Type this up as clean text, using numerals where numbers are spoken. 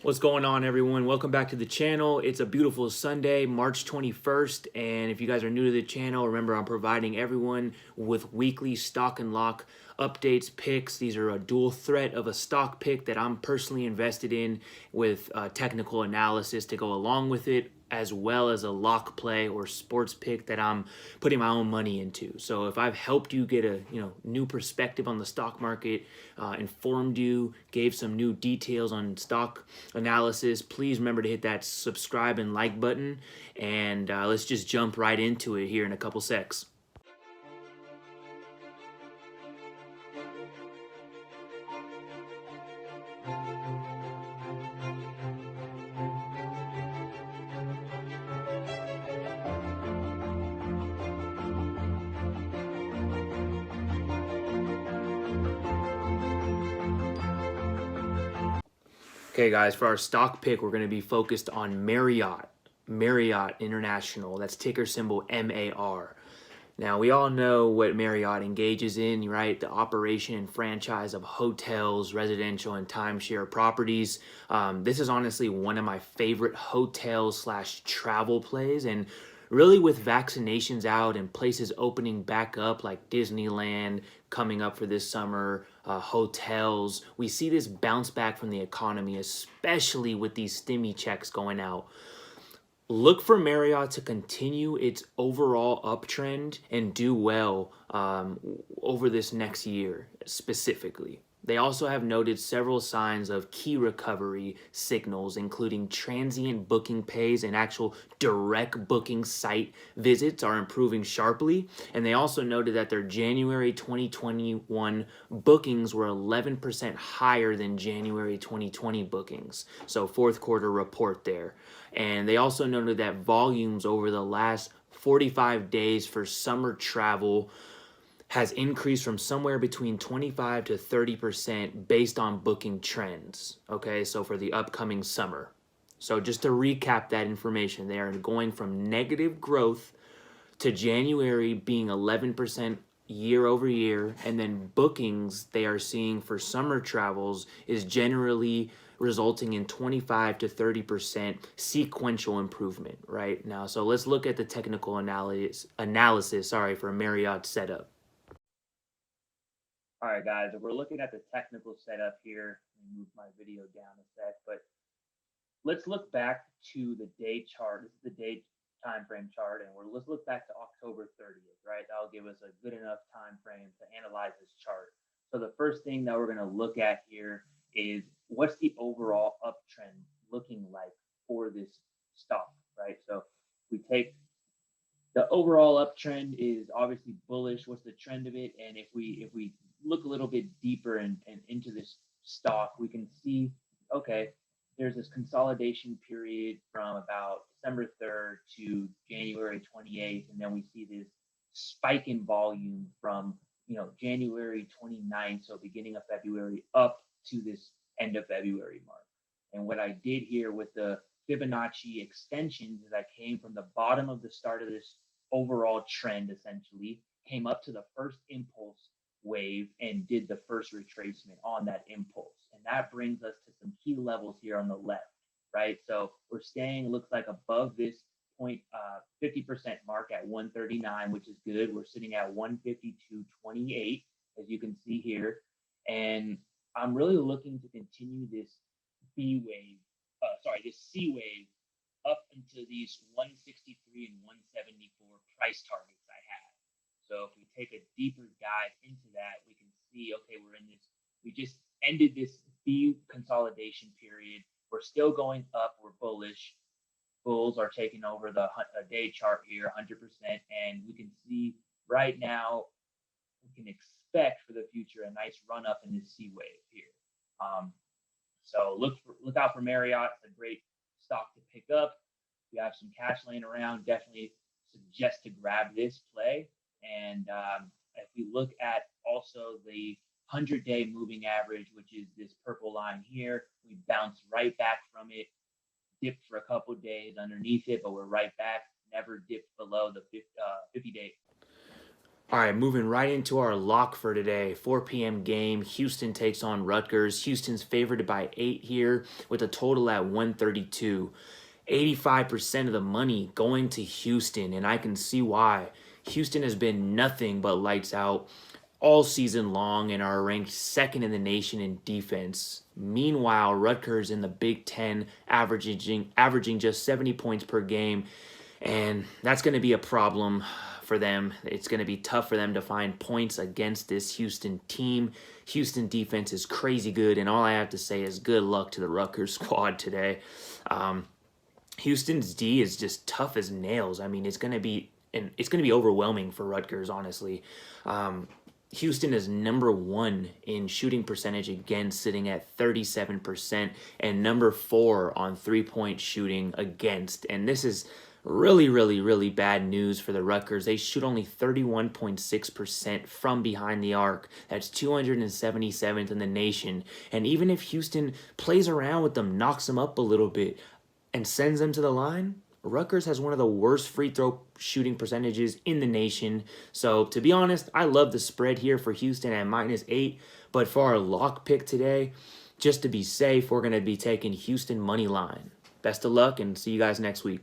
What's going on, everyone? Welcome back to the channel. It's a beautiful Sunday, March 21st, and if you guys are new to the channel, remember I'm providing everyone with weekly stock and lock updates, picks. These are a dual threat of a stock pick that I'm personally invested in with technical analysis to go along with it, as well as a lock play or sports pick that I'm putting my own money into. So if I've helped you get a new perspective on the stock market, informed you, gave some new details on stock analysis, please remember to hit that subscribe and like button, and let's just jump right into it here in a couple secs. Okay, guys, for our stock pick, we're going to be focused on Marriott International. That's ticker symbol MAR. Now, we all know what Marriott engages in, right? The operation and franchise of hotels, residential, and timeshare properties. This is honestly one of my favorite hotel/travel plays, and really with vaccinations out and places opening back up like Disneyland coming up for this summer, hotels, we see this bounce back from the economy, especially with these stimmy checks going out. Look for Marriott to continue its overall uptrend and do well over this next year specifically. They also have noted several signs of key recovery signals, including transient booking pays and actual direct booking site visits are improving sharply. And they also noted that their January 2021 bookings were 11% higher than January 2020 bookings. So fourth quarter report there. And they also noted that volumes over the last 45 days for summer travel has increased from somewhere between 25 to 30% based on booking trends. Okay, so for the upcoming summer. So just to recap that information, they are going from negative growth to January being 11% year over year, and then bookings they are seeing for summer travels is generally resulting in 25 to 30% sequential improvement right now. So let's look at the technical analysis for Marriott setup. All right, guys, we're looking at the technical setup here. Let me move my video down a sec, but let's look back to the day chart. This is the day time frame chart, and let's look back to October 30th, right? That'll give us a good enough time frame to analyze this chart. So the first thing that we're going to look at here is what's the overall uptrend looking like for this stock, right? So we take the overall uptrend is obviously bullish. What's the trend of it? And if we look a little bit deeper and into this stock, we can see, okay, there's this consolidation period from about December 3rd to January 28th, and then we see this spike in volume from January 29th, so beginning of February, up to this end of February mark. And what I did here with the Fibonacci extensions is I came from the bottom of the start of this overall trend, essentially came up to the first impulse wave and did the first retracement on that impulse. And that brings us to some key levels here on the left, right? So we're staying, looks like above this point 50% mark at 139, which is good. We're sitting at 152.28, as you can see here. And I'm really looking to continue this this C wave up into these 163 and 174 price targets I have. So if we take a deeper dive into that, we can see, okay, we just ended this B consolidation period. We're still going up. We're bullish. Bulls are taking over the day chart here 100%. And we can see right now, we can expect for the future a nice run up in this C wave here. So look out for Marriott. It's a great stock to pick up. If you have some cash laying around, definitely suggest to grab this play. And if we look at also the 100-day moving average, which is this purple line here, we bounced right back from it, dipped for a couple of days underneath it, but we're right back, never dipped below the 50-day. All right, moving right into our lock for today. 4 p.m. game. Houston takes on Rutgers. Houston's favored by 8 here with a total at 132. 85% of the money going to Houston, and I can see why. Houston has been nothing but lights out all season long and are ranked second in the nation in defense. Meanwhile, Rutgers in the Big Ten averaging just 70 points per game, and that's going to be a problem for them. It's going to be tough for them to find points against this Houston team. Houston defense is crazy good, and all I have to say is good luck to the Rutgers squad today. Houston's D is just tough as nails. I mean, it's going to be overwhelming for Rutgers, honestly. Houston is number 1 in shooting percentage against, sitting at 37%, and number 4 on three-point shooting against. And this is really, really, really bad news for the Rutgers. They shoot only 31.6% from behind the arc. That's 277th in the nation. And even if Houston plays around with them, knocks them up a little bit, and sends them to the line, Rutgers has one of the worst free throw shooting percentages in the nation. So, to be honest, I love the spread here for Houston at -8. But for our lock pick today, just to be safe, we're going to be taking Houston money line. Best of luck and see you guys next week.